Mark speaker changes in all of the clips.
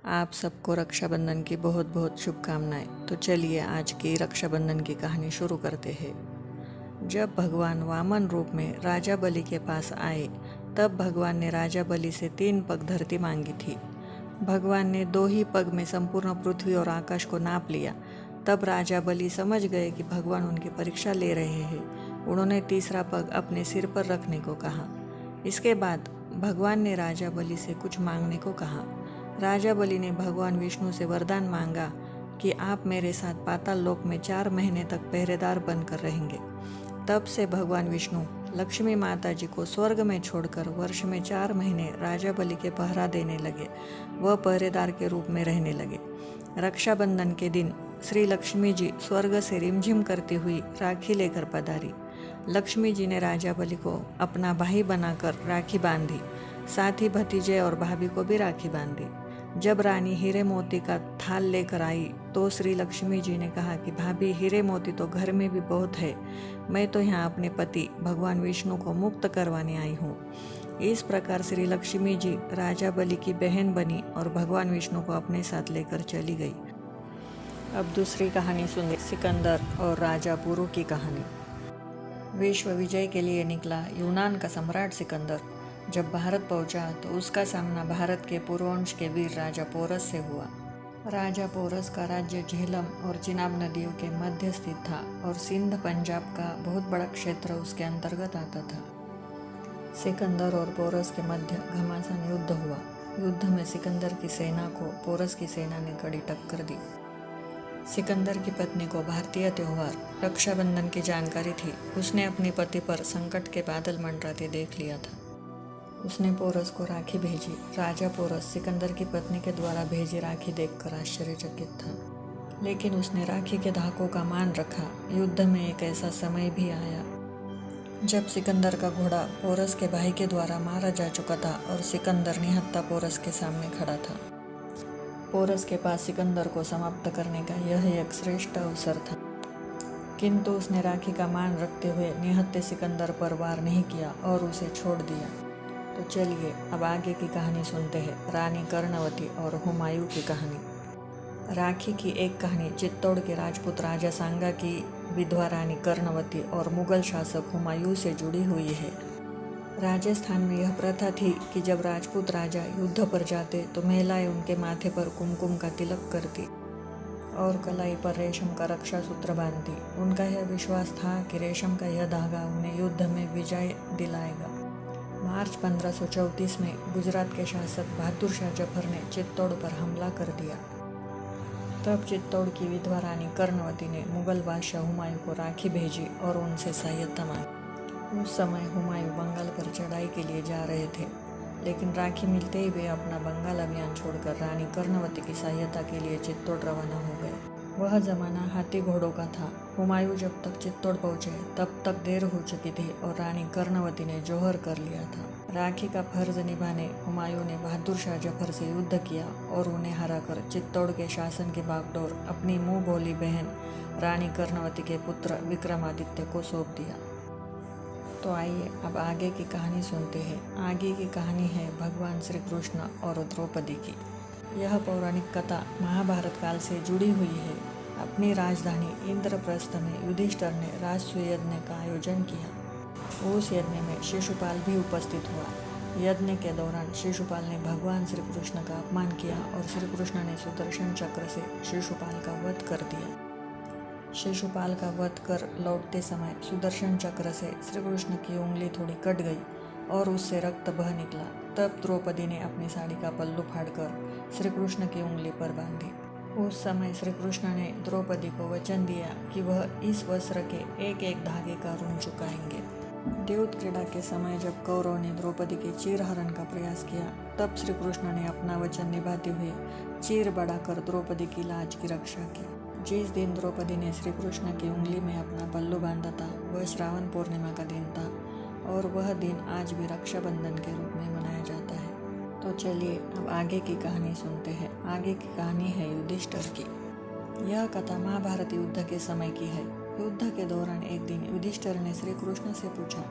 Speaker 1: आप सबको रक्षाबंधन की बहुत बहुत शुभकामनाएं। तो चलिए आज की रक्षाबंधन की कहानी शुरू करते हैं। जब भगवान वामन रूप में राजा बलि के पास आए तब भगवान ने राजा बलि से 3 पग धरती मांगी थी। भगवान ने 2 ही पग में संपूर्ण पृथ्वी और आकाश को नाप लिया। तब राजा बलि समझ गए कि भगवान उनकी परीक्षा ले रहे हैं। उन्होंने तीसरा पग अपने सिर पर रखने को कहा। इसके बाद भगवान ने राजा बलि से कुछ मांगने को कहा। राजा बलि ने भगवान विष्णु से वरदान मांगा कि आप मेरे साथ पाताल लोक में 4 महीने तक पहरेदार बनकर रहेंगे। तब से भगवान विष्णु लक्ष्मी माता जी को स्वर्ग में छोड़कर वर्ष में 4 महीने राजा बलि के पहरा देने लगे। वह पहरेदार के रूप में रहने लगे। रक्षाबंधन के दिन श्री लक्ष्मी जी स्वर्ग से रिमझिम करती हुई राखी लेकर पधारी। लक्ष्मी जी ने राजा बलि को अपना भाई बनाकर राखी बांधी। साथ ही भतीजे और भाभी को भी राखी बांधी। जब रानी हीरे मोती का थाल लेकर आई तो श्री लक्ष्मी जी ने कहा कि भाभी, हीरे मोती तो घर में भी बहुत है। मैं तो यहाँ अपने पति भगवान विष्णु को मुक्त करवाने आई हूँ। इस प्रकार श्री लक्ष्मी जी राजा बलि की बहन बनी और भगवान विष्णु को अपने साथ लेकर चली गई। अब दूसरी कहानी सुनिए, सिकंदर और राजा पुरु की कहानी। विश्व विजय के लिए निकला यूनान का सम्राट सिकंदर जब भारत पहुंचा तो उसका सामना भारत के पूर्ववंश के वीर राजा पोरस से हुआ। राजा पोरस का राज्य झेलम और चिनाब नदियों के मध्य स्थित था और सिंध पंजाब का बहुत बड़ा क्षेत्र उसके अंतर्गत आता था। सिकंदर और पोरस के मध्य घमासान युद्ध हुआ। युद्ध में सिकंदर की सेना को पोरस की सेना ने कड़ी टक्कर दी। सिकंदर की पत्नी को भारतीय त्यौहार रक्षाबंधन की जानकारी थी। उसने अपने पति पर संकट के बादल मंडराते देख लिया था। उसने पोरस को राखी भेजी। राजा पोरस सिकंदर की पत्नी के द्वारा भेजी राखी देखकर आश्चर्यचकित था, लेकिन उसने राखी के धागों का मान रखा। युद्ध में एक ऐसा समय भी आया जब सिकंदर का घोड़ा पोरस के भाई के द्वारा मारा जा चुका था और सिकंदर निहत्था पोरस के सामने खड़ा था। पोरस के पास सिकंदर को समाप्त करने का यह एक श्रेष्ठ अवसर था, किंतु उसने राखी का मान रखते हुए निहत्थे सिकंदर पर वार नहीं किया और उसे छोड़ दिया। तो चलिए अब आगे की कहानी सुनते हैं, रानी कर्णवती और हुमायूं की कहानी। राखी की एक कहानी चित्तौड़ के राजपूत राजा सांगा की विधवा रानी कर्णवती और मुगल शासक हुमायूं से जुड़ी हुई है। राजस्थान में यह प्रथा थी कि जब राजपूत राजा युद्ध पर जाते तो महिलाएं उनके माथे पर कुमकुम का तिलक करती और कलाई पर रेशम का रक्षा सूत्र बांधती। उनका यह विश्वास था कि रेशम का यह धागा उन्हें युद्ध में विजय दिलाएगा। मार्च 1534 में गुजरात के शासक बहादुर शाह जफर ने चित्तौड़ पर हमला कर दिया। तब चित्तौड़ की विधवा रानी कर्णवती ने मुगल बादशाह हुमायूं को राखी भेजी और उनसे सहायता मांगी। उस समय हुमायूं बंगाल पर चढ़ाई के लिए जा रहे थे, लेकिन राखी मिलते ही वे अपना बंगाल अभियान छोड़कर रानी कर्णवती की सहायता के लिए चित्तौड़ रवाना हो गए। वह जमाना हाथी घोड़ों का था। हुमायूं जब तक चित्तौड़ पहुंचे तब तक देर हो चुकी थी और रानी कर्णवती ने जौहर कर लिया था। राखी का फर्ज निभाने हुमायूं ने बहादुर शाह जफर से युद्ध किया और उन्हें हराकर चित्तौड़ के शासन की बागडोर अपनी मुंह बोली बहन रानी कर्णवती के पुत्र विक्रमादित्य को सौंप दिया। तो आइए अब आगे की कहानी सुनते हैं। आगे की कहानी है भगवान श्री कृष्ण और द्रौपदी की। यह पौराणिक कथा महाभारत काल से जुड़ी हुई है। अपनी राजधानी इंद्रप्रस्थ में युधिष्ठिर ने राजसूय यज्ञ का आयोजन किया। उस यज्ञ में शिशुपाल भी उपस्थित हुआ। यज्ञ के दौरान शिशुपाल ने भगवान श्री कृष्ण का अपमान किया और श्री कृष्ण ने सुदर्शन चक्र से शिशुपाल का वध कर दिया। शिशुपाल का वध कर लौटते समय सुदर्शन चक्र से श्री कृष्ण की उंगली थोड़ी कट गई और उससे रक्त बह निकला। तब द्रौपदी ने अपनी साड़ी का पल्लू फाड़कर श्री कृष्ण की उंगली पर बांधी। उस समय श्री कृष्ण ने द्रौपदी को वचन दिया कि वह इस वस्त्र के एक एक धागे का ऋण चुकाएंगे। द्यूत क्रीड़ा के समय जब कौरव ने द्रौपदी के चीरहरण का प्रयास किया तब श्री कृष्ण ने अपना वचन निभाते हुए चीर बढ़ाकर द्रौपदी की लाज की रक्षा की। जिस दिन द्रौपदी ने श्री कृष्ण की उंगली में अपना पल्लू बांधा था वह श्रावण पूर्णिमा का दिन था और वह दिन आज भी रक्षाबंधन के रूप में मनाया जाता है। तो चलिए अब आगे की कहानी सुनते हैं। आगे की कहानी है युधिष्ठिर की। यह कथा महाभारत युद्ध के समय की है। युद्ध के दौरान एक दिन युधिष्ठिर ने श्री कृष्ण से पूछा,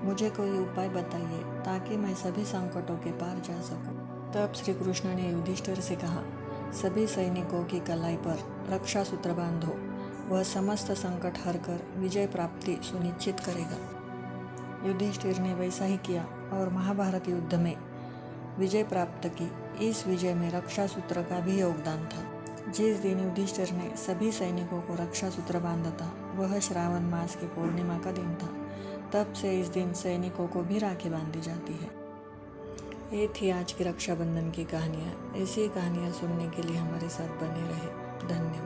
Speaker 1: मुझे कोई उपाय बताइए ताकि मैं सभी संकटों के पार जा सकूं। तब श्री कृष्ण ने युधिष्ठिर से कहा, सभी सैनिकों की कलाई पर रक्षा सूत्र बांधो, वह समस्त संकट हरकर विजय प्राप्ति सुनिश्चित करेगा। युधिष्ठिर ने वैसा ही किया और महाभारत युद्ध में विजय प्राप्त की। इस विजय में रक्षा सूत्र का भी योगदान था। जिस दिन युधिष्ठिर ने सभी सैनिकों को रक्षा सूत्र बांधा था वह श्रावण मास की पूर्णिमा का दिन था। तब से इस दिन सैनिकों को भी राखी बांधी जाती है। ये थी आज की रक्षाबंधन की कहानियाँ। ऐसी कहानियाँ सुनने के लिए हमारे साथ बने रहे। धन्यवाद।